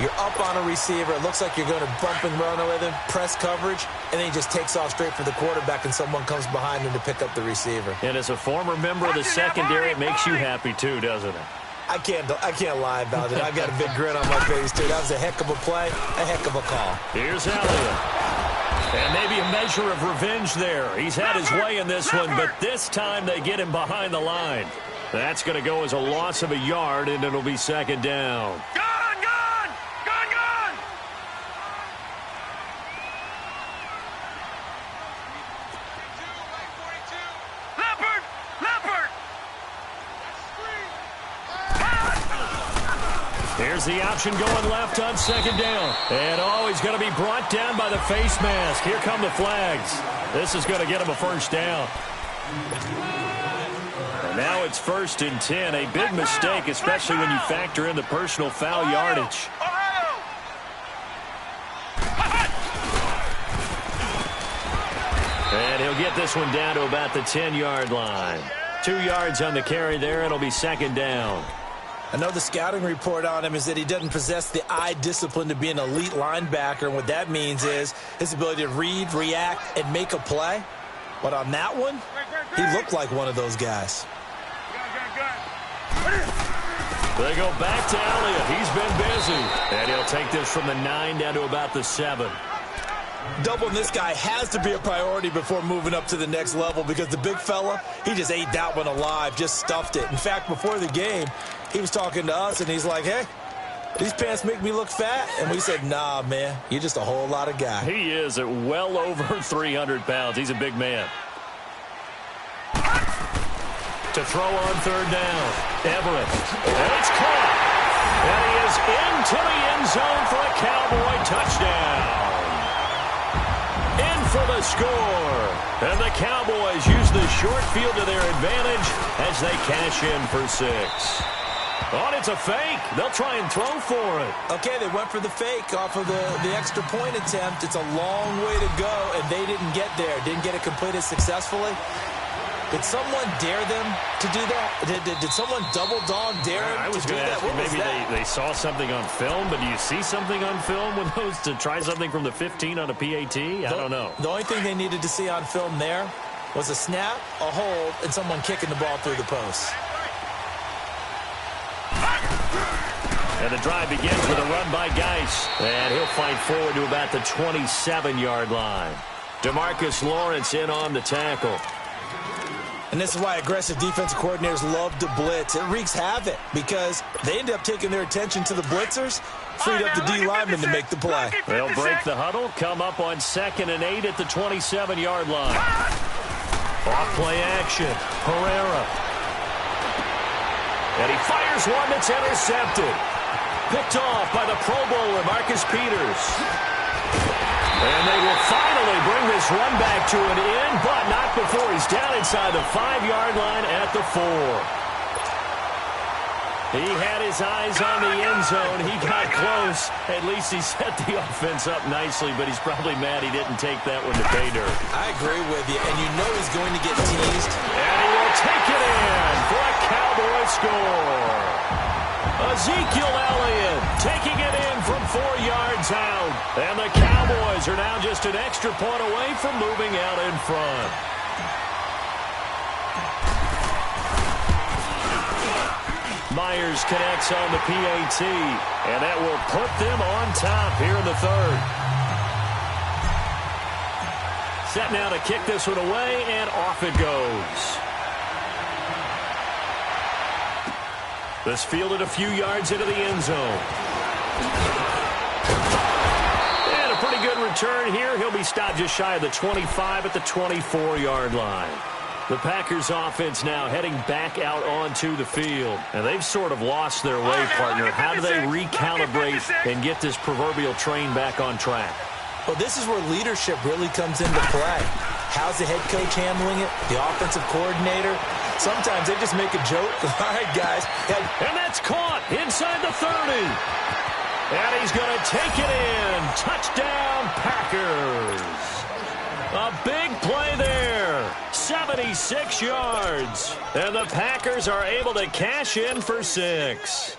You're up on a receiver. It looks like you're going to bump and run with him, press coverage, and then he just takes off straight for the quarterback, and someone comes behind him to pick up the receiver. And as a former member of the secondary, it makes you happy too, doesn't it? I can't lie about it. I've got a big grin on my face, too. That was a heck of a play, a heck of a call. Here's Elliott. And maybe a measure of revenge there. He's had his way in this one, but this time they get him behind the line. That's going to go as a loss of a yard, and it'll be second down. Here's the option going left on second down. And he's going to be brought down by the face mask. Here come the flags. This is going to get him a first down. And now it's 1st and 10. A big mistake, especially when you factor in the personal foul yardage. And he'll get this one down to about the 10-yard line. 2 yards on the carry there. It'll be second down. I know the scouting report on him is that he doesn't possess the eye discipline to be an elite linebacker, and what that means is his ability to read, react, and make a play. But on that one, he looked like one of those guys. They go back to Elliott. He's been busy. And he'll take this from the 9 down to about the 7. Doubling this guy has to be a priority before moving up to the next level, because the big fella, he just ate that one alive, just stuffed it. In fact, before the game, he was talking to us, and he's like, hey, these pants make me look fat. And we said, nah, man, you're just a whole lot of guy. He is at well over 300 pounds. He's a big man. To throw on third down. Everett. And it's caught. And he is into the end zone for a Cowboy touchdown. In for the score. And the Cowboys use the short field to their advantage as they cash in for 6. Oh, it's a fake. They'll try and throw for it. Okay, they went for the fake off of the extra point attempt. It's a long way to go, and they didn't get there. Didn't get it completed successfully. Did someone dare them to do that? Did someone double dog dare them to do that? Maybe they saw something on film, but do you see something on film with those to try something from the 15 on a PAT? I don't know. The only thing they needed to see on film there was a snap, a hold, and someone kicking the ball through the post. And the drive begins with a run by Geis. And he'll fight forward to about the 27-yard line. DeMarcus Lawrence in on the tackle. And this is why aggressive defensive coordinators love to blitz. It wreaks havoc because they end up taking their attention to the blitzers, freed up the D lineman to make the play. They'll break the huddle, come up on 2nd and 8 at the 27-yard line. Off play action. Herrera. And he fires one that's intercepted. Picked off by the Pro Bowler, Marcus Peters. And they will finally bring this run back to an end, but not before he's down inside the 5-yard line at the 4. He had his eyes on the end zone. He got close. At least he set the offense up nicely, but he's probably mad he didn't take that one to pay dirt. I agree with you, and you know he's going to get teased. And he will take it in for a Cowboy score. Ezekiel Elliott taking it in from 4 yards out. And the Cowboys are now just an extra point away from moving out in front. Myers connects on the PAT, and that will put them on top here in the 3rd. Set now to kick this one away, and off it goes. This fielded a few yards into the end zone. And a pretty good return here. He'll be stopped just shy of the 25 at the 24-yard line. The Packers offense now heading back out onto the field. And they've sort of lost their way, partner. How do they recalibrate and get this proverbial train back on track? Well, this is where leadership really comes into play. How's the head coach handling it? The offensive coordinator? Sometimes they just make a joke. All right, guys. And that's caught inside the 30. And he's going to take it in. Touchdown, Packers. A big play there. 76 yards. And the Packers are able to cash in for 6.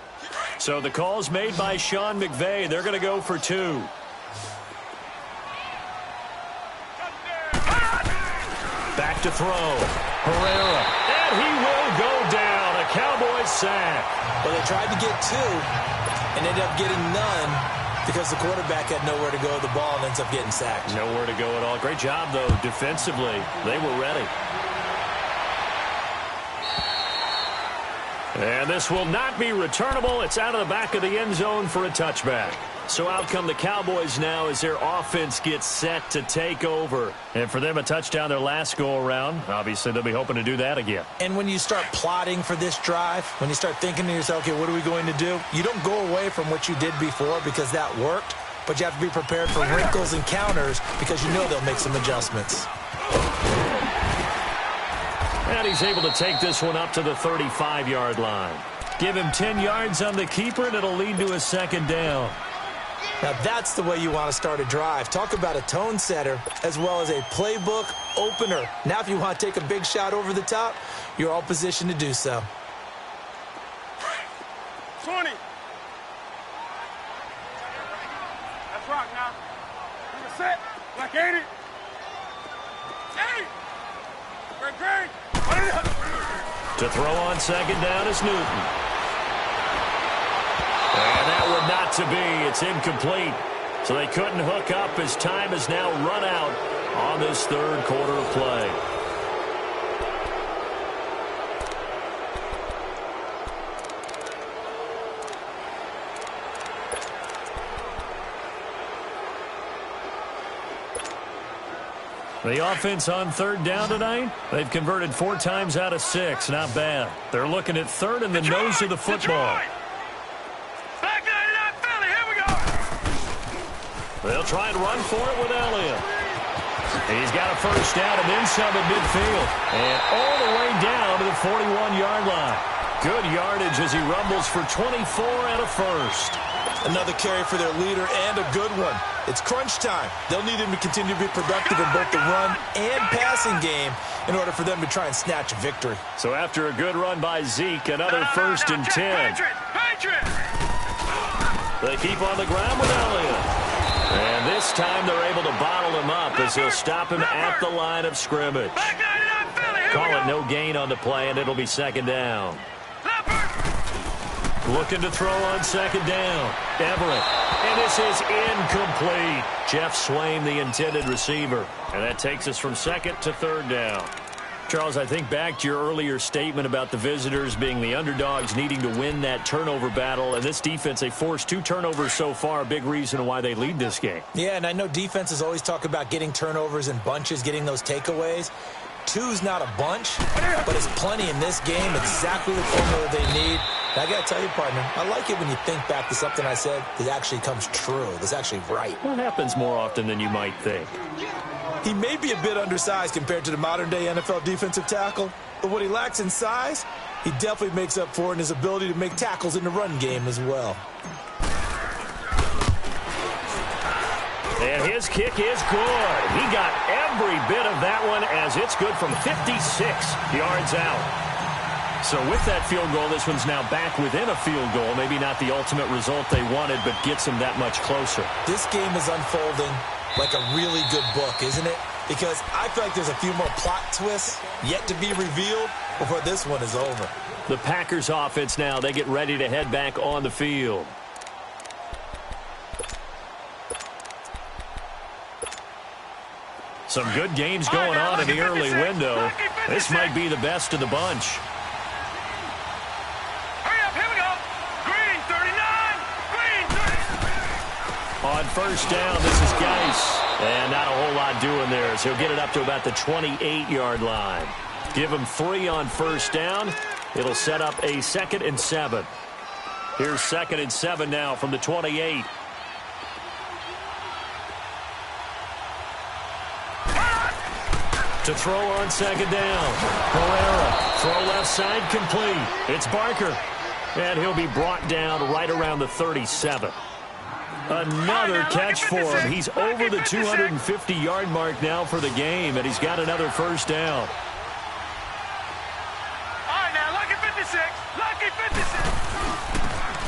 So the call's made by Sean McVay. They're going to go for 2. Back to throw. Herrera. And he will go down. A Cowboys sack. Well, they tried to get 2 and ended up getting none because the quarterback had nowhere to go with the ball and ends up getting sacked. Nowhere to go at all. Great job, though, defensively. They were ready. And this will not be returnable. It's out of the back of the end zone for a touchback. So out come the Cowboys now as their offense gets set to take over. And for them, a touchdown their last go-around. Obviously, they'll be hoping to do that again. And when you start plotting for this drive, when you start thinking to yourself, okay, what are we going to do? You don't go away from what you did before because that worked, but you have to be prepared for wrinkles and counters because you know they'll make some adjustments. And he's able to take this one up to the 35-yard line. Give him 10 yards on the keeper, and it'll lead to a second down. Now that's the way you want to start a drive. Talk about a tone setter as well as a playbook opener. Now if you want to take a big shot over the top, you're all positioned to do so. 20. That's rock now. You're set. Like 80. 80. Great. To throw on second down is Newton. And that would not to be. It's incomplete. So they couldn't hook up as time has now run out on this third quarter of play. The offense on third down tonight, they've converted 4 times out of 6. Not bad. They're looking at third in the nose of the football. Back 99 Philly, here we go. They'll try and run for it with Elliott. He's got a first down and then some at midfield. And all the way down to the 41-yard line. Good yardage as he rumbles for 24 and a first. Another carry for their leader and a good one. It's crunch time. They'll need him to continue to be productive in both the run and passing game in order for them to try and snatch a victory. So after a good run by Zeke, another first and 10. Patriot. They keep on the ground with Elliott. And this time they're able to bottle him up as they'll stop him at the line of scrimmage. Back 99 Philly, here Call we it go. no gain on the play, and it'll be second down. Looking to throw on second down. Everett. And this is incomplete. Jeff Swain, the intended receiver. And that takes us from second to third down. Charles, I think back to your earlier statement about the visitors being the underdogs needing to win that turnover battle. And this defense, they forced 2 turnovers so far, a big reason why they lead this game. Yeah, and I know defenses always talk about getting turnovers in bunches, getting those takeaways. 2's not a bunch, but it's plenty in this game. Exactly the formula they need. And I got to tell you, partner, I like it when you think back to something I said that actually comes true. That's actually right. That happens more often than you might think. He may be a bit undersized compared to the modern-day NFL defensive tackle, but what he lacks in size, he definitely makes up for in his ability to make tackles in the run game as well. And his kick is good. He got every bit of that one as it's good from 56 yards out. So with that field goal, this one's now back within a field goal. Maybe not the ultimate result they wanted, but gets them that much closer. This game is unfolding like a really good book, isn't it? Because I feel like there's a few more plot twists yet to be revealed before this one is over. The Packers offense now, they get ready to head back on the field. Some good games going on in the early window. This might be the best of the bunch. Hurry up, here we go. Green 39. Green 30. On first down, this is Geis. And not a whole lot doing there, so he'll get it up to about the 28-yard line. Give him 3 on first down. It'll set up a 2nd and 7. Here's 2nd and 7 now from the 28. To throw on second down. Herrera, throw left side, complete. It's Barker. And he'll be brought down right around the 37. Another catch for him. He's over the 250-yard mark now for the game, and he's got another first down. All right, now, lucky 56. Lucky 56.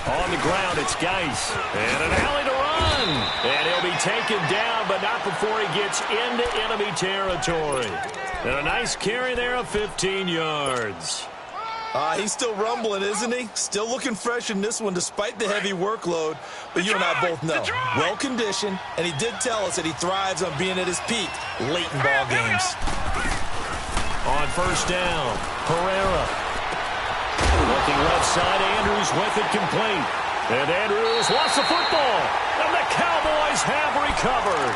On the ground, it's Geis. And an alley to run. And he'll be taken down, but not before he gets into enemy territory. And a nice carry there of 15 yards. He's still rumbling, isn't he? Still looking fresh in this one despite the heavy workload. But you and I both know, well-conditioned, and he did tell us that he thrives on being at his peak late in ball games. On first down, Herrera. Looking left side, Andrews with it complete. And Andrews lost the football. And the Cowboys have recovered.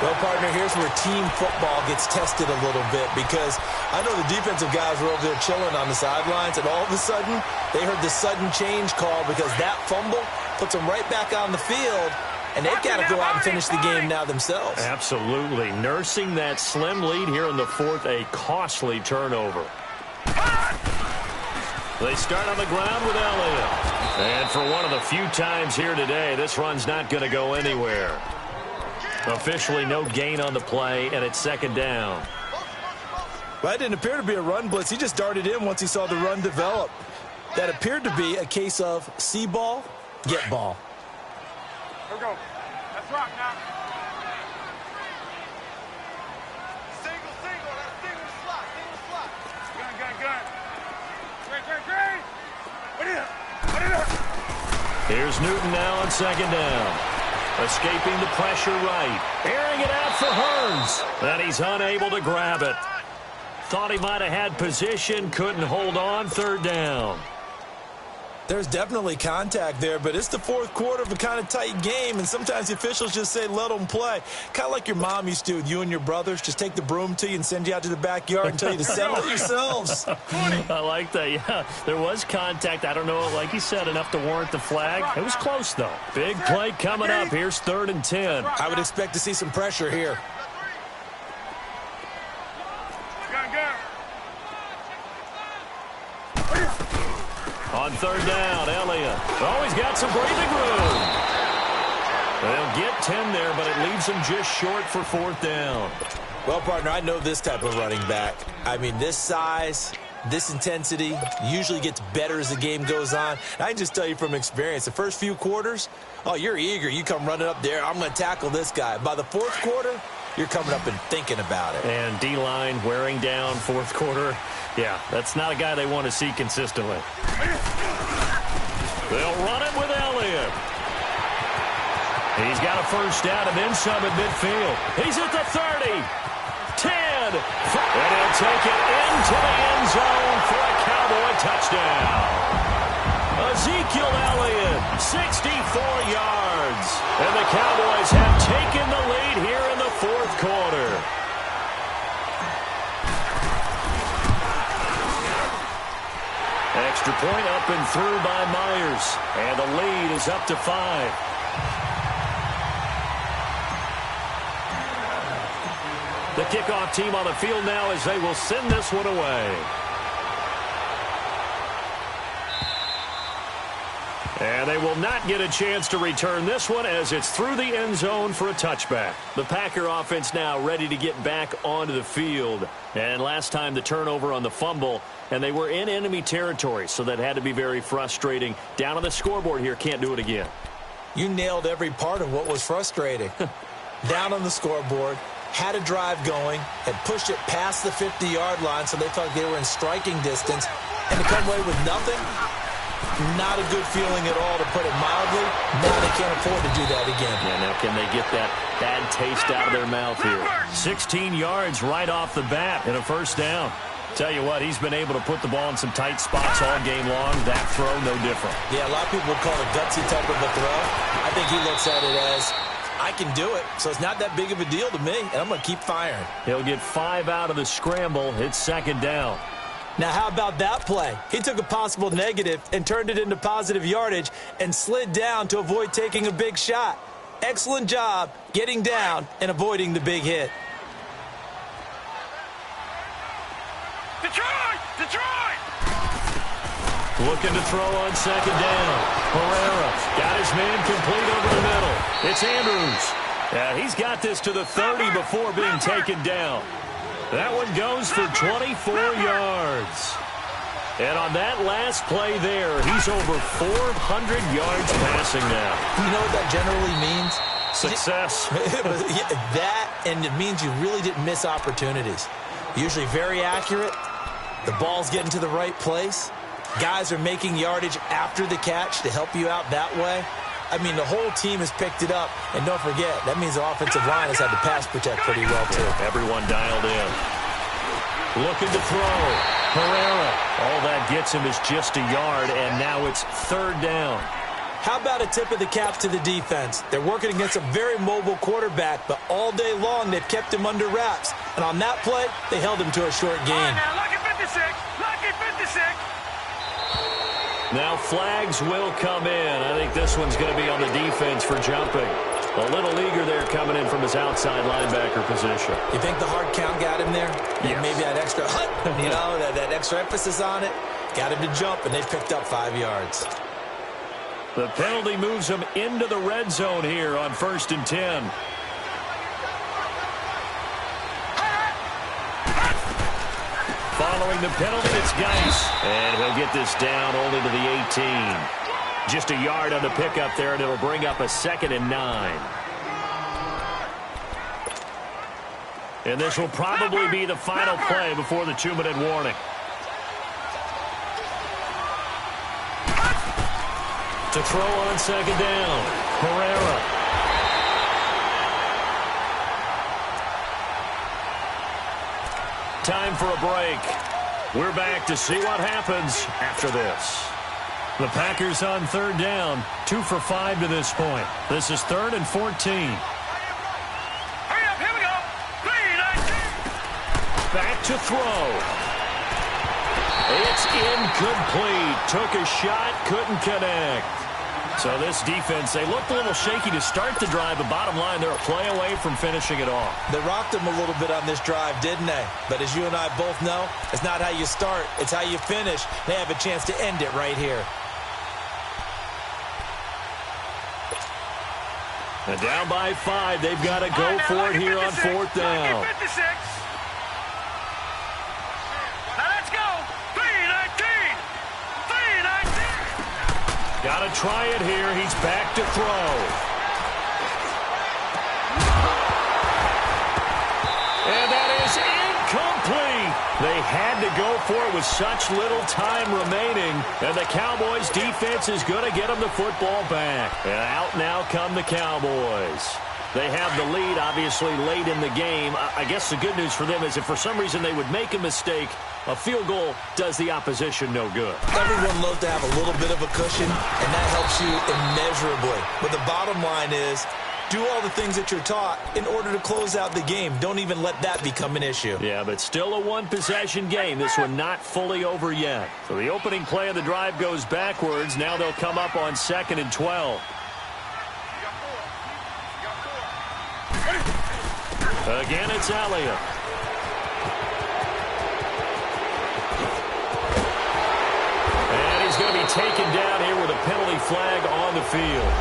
Well, partner, here's where team football gets tested a little bit because I know the defensive guys were over there chilling on the sidelines, and all of a sudden, they heard the sudden change call because that fumble puts them right back on the field, and they've got to go out and finish the game now themselves. Absolutely. Nursing that slim lead here in the fourth, a costly turnover. They start on the ground with Elliott. And for one of the few times here today, this run's not going to go anywhere. Officially no gain on the play, and it's second down. Well, it didn't appear to be a run blitz. He just darted in once he saw the run develop. That appeared to be a case of see ball, get ball. Here we go. Let's rock now. Single. That's single slot. Gun. Green. Put it up. Here's Newton now on second down. Escaping the pressure right. Airing it out for Hearns. And he's unable to grab it. Thought he might have had position. Couldn't hold on. Third down. There's definitely contact there, but it's the fourth quarter of a kind of tight game, and sometimes the officials just say, let them play. Kind of like your mom used to with you and your brothers. Just take the broom to you and send you out to the backyard and tell you to settle it yourselves. I like that, yeah. There was contact. I don't know, like you said, enough to warrant the flag. It was close, though. Big play coming up. Here's 3rd and 10. I would expect to see some pressure here. On 3rd down, Elliott. Oh, he's got some breathing room. They'll get 10 there, but it leaves him just short for 4th down. Well, partner, I know this type of running back. I mean, this size, this intensity usually gets better as the game goes on. I can just tell you from experience, the first few quarters, oh, you're eager. You come running up there, I'm going to tackle this guy. By the 4th quarter, you're coming up and thinking about it. And D-line wearing down 4th quarter. Yeah, that's not a guy they want to see consistently. They'll run it with Elliott. He's got a first down and then some at midfield. He's at the 30. 10. And he'll take it into the end zone for a Cowboy touchdown. Ezekiel Elliott, 64 yards. And the Cowboys have taken the lead here in the 4th quarter. Extra point up and through by Myers. And the lead is up to 5. The kickoff team on the field now as they will send this one away. And they will not get a chance to return this one as it's through the end zone for a touchback. The Packer offense now ready to get back onto the field. And last time the turnover on the fumble, and they were in enemy territory, so that had to be very frustrating. Down on the scoreboard here, can't do it again. You nailed every part of what was frustrating. Down on the scoreboard, had a drive going, had pushed it past the 50-yard line so they felt like they were in striking distance, and to come away with nothing, not a good feeling at all, to put it mildly. Now they can't afford to do that again. Yeah, now can they get that bad taste out of their mouth here? 16 yards right off the bat and a first down. Tell you what, he's been able to put the ball in some tight spots all game long. That throw, no different. Yeah, a lot of people would call it gutsy type of a throw. I think he looks at it as, I can do it, so it's not that big of a deal to me, and I'm going to keep firing. He'll get 5 out of the scramble. It's second down. Now, how about that play? He took a possible negative and turned it into positive yardage and slid down to avoid taking a big shot. Excellent job getting down and avoiding the big hit. Looking to throw on second down. Herrera got his man complete over the middle. It's Andrews. Yeah, he's got this to the 30 before being taken down. That one goes for 24 yards. And on that last play there, he's over 400 yards passing now. You know what that generally means? Success. That, and it means you really didn't miss opportunities. Usually very accurate. The ball's getting to the right place. Guys are making yardage after the catch to help you out that way. I mean, the whole team has picked it up. And don't forget, that means the offensive line has had to pass protect pretty well, too. Everyone dialed in. Looking to throw. Herrera. All that gets him is just a yard, and now it's third down. How about a tip of the cap to the defense? They're working against a very mobile quarterback, but all day long they've kept him under wraps. And on that play, they held him to a short gain. All right, now, lucky 56. Lucky 56. Now flags will come in. I think this one's going to be on the defense for jumping. A little eager there coming in from his outside linebacker position. You think the hard count got him there? Yes. Maybe that extra that extra emphasis on it got him to jump, and they picked up 5 yards. The penalty moves him into the red zone here on 1st and 10. Following the penalty, it's Geis. And he'll get this down only to the 18. Just a yard on the pickup there, and it'll bring up a 2nd and 9. And this will probably be the final play before the 2-minute warning. To throw on second down, Herrera. Time for a break. We're back to see what happens after this. The Packers on third down, 2 for 5 to this point. This is 3rd and 14. Hurry up, here we go. 3-19. Back to throw. It's incomplete. Took a shot, couldn't connect. So this defense, they looked a little shaky to start the drive, but bottom line, they're a play away from finishing it off. They rocked them a little bit on this drive, didn't they? But as you and I both know, it's not how you start, it's how you finish. They have a chance to end it right here. And down by 5, they've got to go for it here on 4th down. 56. Now let's go. 3-19. 3-19. Got to try it here. He's back to throw. And that is incomplete. They had to go for it with such little time remaining. And the Cowboys' defense is going to get them the football back. And out now come the Cowboys. They have the lead, obviously, late in the game. I guess the good news for them is if for some reason they would make a mistake, a field goal does the opposition no good. Everyone loves to have a little bit of a cushion, and that helps you immeasurably. But the bottom line is, do all the things that you're taught in order to close out the game. Don't even let that become an issue. Yeah, but still a one-possession game. This one not fully over yet. So the opening play of the drive goes backwards. Now they'll come up on 2nd and 12. Again, it's Elliott. And he's going to be taken down here with a penalty flag on the field.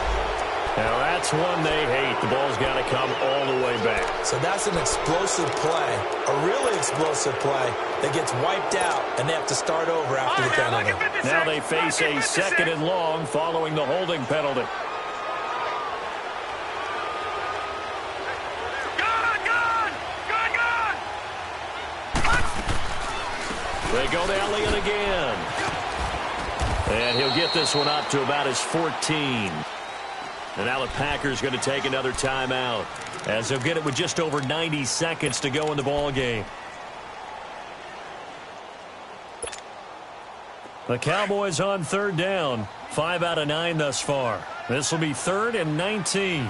Now, that's one they hate. The ball's got to come all the way back. So that's an explosive play, a really explosive play that gets wiped out, and they have to start over after the penalty. Now they face a 2nd and long following the holding penalty. They go to Elliott again. And he'll get this one up to about his 14. And now the Packers going to take another timeout as they'll get it with just over 90 seconds to go in the ball game. The Cowboys on third down, 5 out of 9 thus far. This will be 3rd and 19.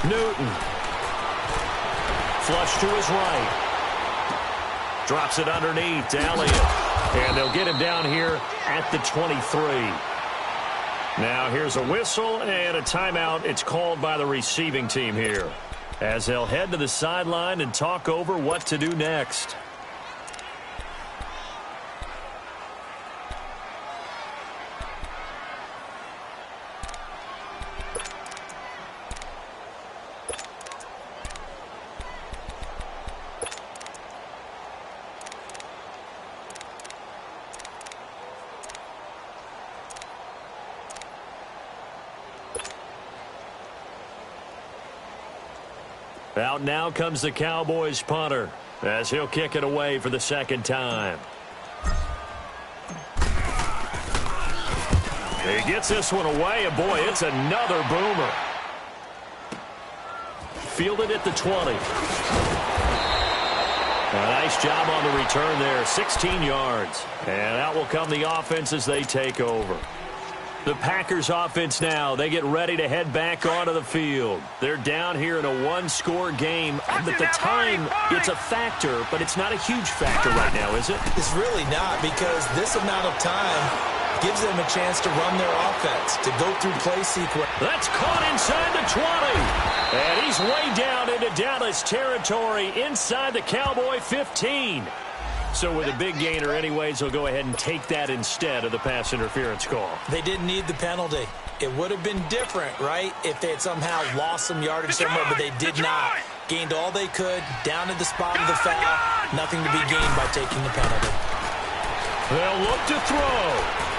Newton. Flush to his right. Drops it underneath to Elliott. And they'll get him down here at the 23. Now here's a whistle and a timeout. It's called by the receiving team here, as they'll head to the sideline and talk over what to do next. Out now comes the Cowboys punter, as he'll kick it away for the second time. He gets this one away, and boy, it's another boomer. Fielded at the 20. A nice job on the return there, 16 yards. And out will come the offense as they take over. The Packers offense now, they get ready to head back onto the field. They're down here in a one-score game. At the time, it's a factor, but it's not a huge factor right now, is it? It's really not, because this amount of time gives them a chance to run their offense, to go through play sequence. That's caught inside the 20. And he's way down into Dallas territory inside the Cowboy 15. So with a big gainer anyways, he'll go ahead and take that instead of the pass interference call. They didn't need the penalty. It would have been different, right, if they had somehow lost some yardage somewhere, but they did not. Gained all they could, down to the spot of the foul. Nothing to be gained by taking the penalty. They'll look to throw.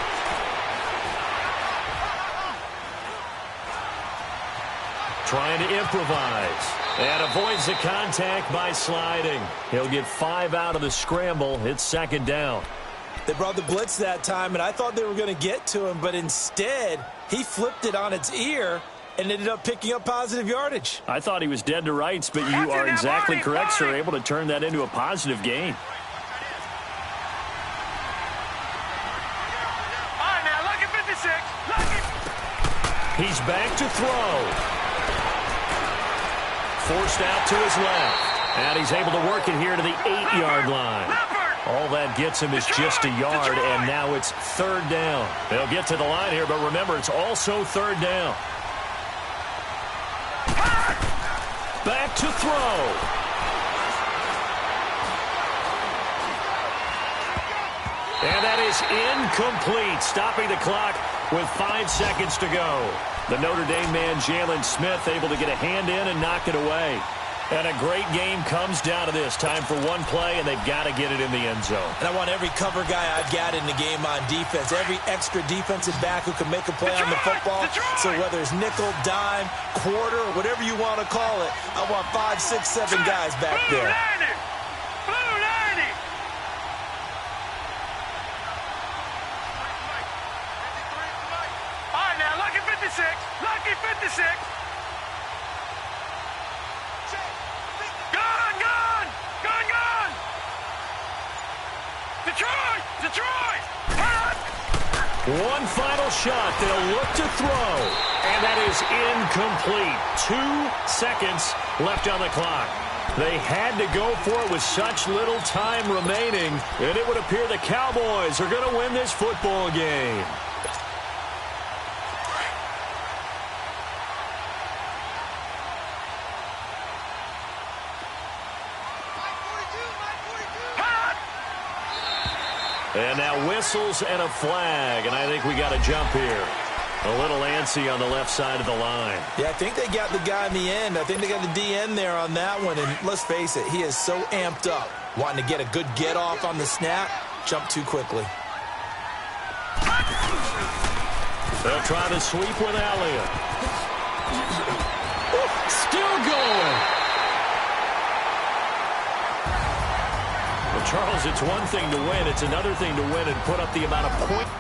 Trying to improvise. And avoids the contact by sliding. He'll get 5 out of the scramble. It's second down. They brought the blitz that time, and I thought they were going to get to him, but instead, he flipped it on its ear and ended up picking up positive yardage. I thought he was dead to rights, but you are exactly correct, sir. Able to turn that into a positive gain. All right, now, look at 56. Look at... He's back to throw. Forced out to his left. And he's able to work it here to the 8-yard line. All that gets him is just a yard, and now it's third down. They'll get to the line here, but remember, it's also third down. Back to throw. And that is incomplete, stopping the clock with 5 seconds to go. The Notre Dame man, Jalen Smith, able to get a hand in and knock it away. And a great game comes down to this. Time for one play, and they've got to get it in the end zone. And I want every cover guy I've got in the game on defense, every extra defensive back who can make a play on the football. So whether it's nickel, dime, quarter, whatever you want to call it, I want 5, 6, 7 guys back there. Blue 90. All right, now, lucky 56. Lucky 56. Detroit! One final shot. They'll look to throw. And that is incomplete. 2 seconds left on the clock. They had to go for it with such little time remaining, and it would appear the Cowboys are going to win this football game. And now whistles and a flag, and I think we got a jump here. A little antsy on the left side of the line. Yeah, I think they got the guy in the end. I think they got the DN there on that one, and let's face it, he is so amped up, wanting to get a good get-off on the snap, jump too quickly. They'll try the sweep with Elliott. Still going. Charles, it's one thing to win. It's another thing to win and put up the amount of points.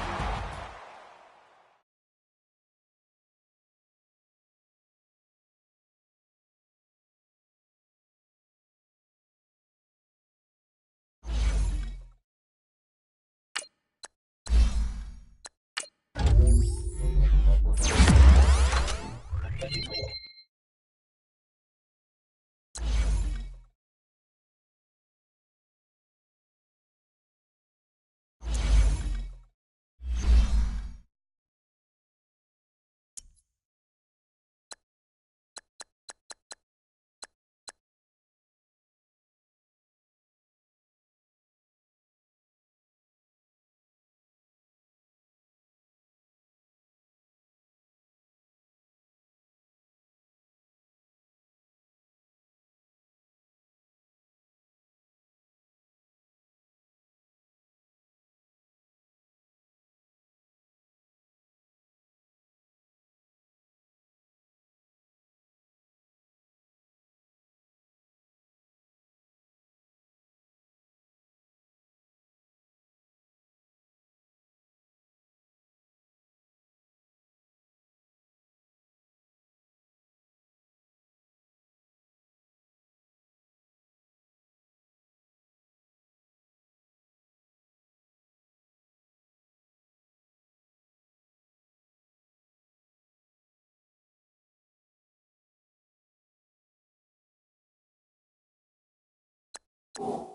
You